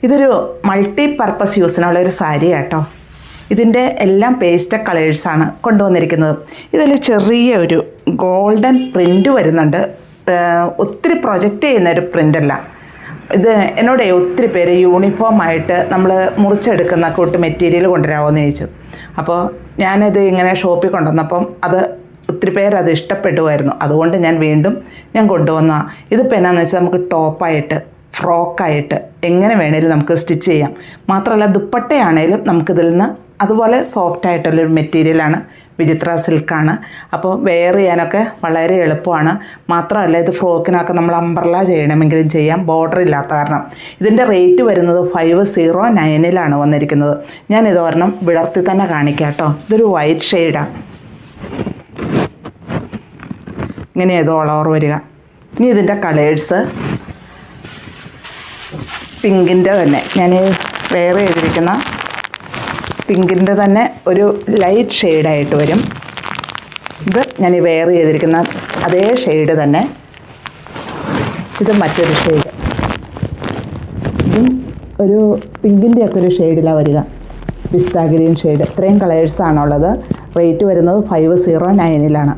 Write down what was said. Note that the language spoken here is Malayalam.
ഇതൊരു മൾട്ടി പർപ്പസ് യൂസിനുള്ള ഒരു സാരി കേട്ടോ. ഇതിൻ്റെ എല്ലാം പേസ്റ്റൽ കളേഴ്സാണ് കൊണ്ടുവന്നിരിക്കുന്നത്. ഇതിൽ ചെറിയ ഒരു ഗോൾഡൻ പ്രിൻ്റ് വരുന്നുണ്ട്. ഒത്തിരി പ്രൊജക്റ്റ് ചെയ്യുന്ന ഒരു പ്രിൻ്റല്ല ഇത്. എന്നോട് ഒത്തിരി പേര് യൂണിഫോമായിട്ട് നമ്മൾ മുറിച്ചെടുക്കുന്ന കൂട്ട് മെറ്റീരിയൽ കൊണ്ടുവരാമോ എന്ന് ചോദിച്ചു. അപ്പോൾ ഞാനിത് ഇങ്ങനെ ഷോപ്പിൽ കൊണ്ടുവന്നപ്പം ഒത്തിരി പേരത് ഇഷ്ടപ്പെടുമായിരുന്നു. അതുകൊണ്ട് ഞാൻ കൊണ്ടുവന്നതാണ്. ഇതിപ്പോൾ എന്നാന്ന് വെച്ചാൽ നമുക്ക് ടോപ്പായിട്ട് ഫ്രോക്കായിട്ട് എങ്ങനെ വേണേലും നമുക്ക് സ്റ്റിച്ച് ചെയ്യാം. മാത്രമല്ല ദുപ്പട്ടയാണേലും നമുക്കിതിൽ നിന്ന് അതുപോലെ സോഫ്റ്റ് ആയിട്ടുള്ളൊരു മെറ്റീരിയലാണ്. വിചിത്ര സിൽക്കാണ്. അപ്പോൾ വെയർ ചെയ്യാനൊക്കെ വളരെ എളുപ്പമാണ്. മാത്രമല്ല ഇത് ഫ്രോക്കിനൊക്കെ നമ്മൾ അംബ്രല ചെയ്യണമെങ്കിലും ചെയ്യാം, ബോർഡർ ഇല്ലാത്ത കാരണം. ഇതിൻ്റെ റേറ്റ് വരുന്നത് 509 വന്നിരിക്കുന്നത്. ഞാനിത് ഒരെണ്ണം വിടർത്തി തന്നെ കാണിക്കാം കേട്ടോ. ഇതൊരു വൈറ്റ് ഷെയ്ഡാണ്. ഇങ്ങനെ ഇത് ഓൾ ഓവർ വരിക. ഇനി ഇതിൻ്റെ കളേഴ്സ് പിങ്കിൻ്റെ തന്നെ ഞാൻ വെയർ ചെയ്തിരിക്കുന്ന പിങ്കിൻ്റെ തന്നെ ഒരു ലൈറ്റ് ഷെയ്ഡായിട്ട് വരും. ഇത് ഞാൻ വെയർ ചെയ്തിരിക്കുന്ന അതേ ഷെയ്ഡ് തന്നെ. ഇത് മറ്റൊരു ഷെയ്ഡ്. ഇതും ഒരു പിങ്കിൻ്റെയൊക്കെ ഒരു ഷെയ്ഡിലാണ് വരിക. പിസ്ത ഗ്രീൻ ഷെയ്ഡ്. ഇത്രയും കളേഴ്സാണുള്ളത്. റേറ്റ് വരുന്നത് 509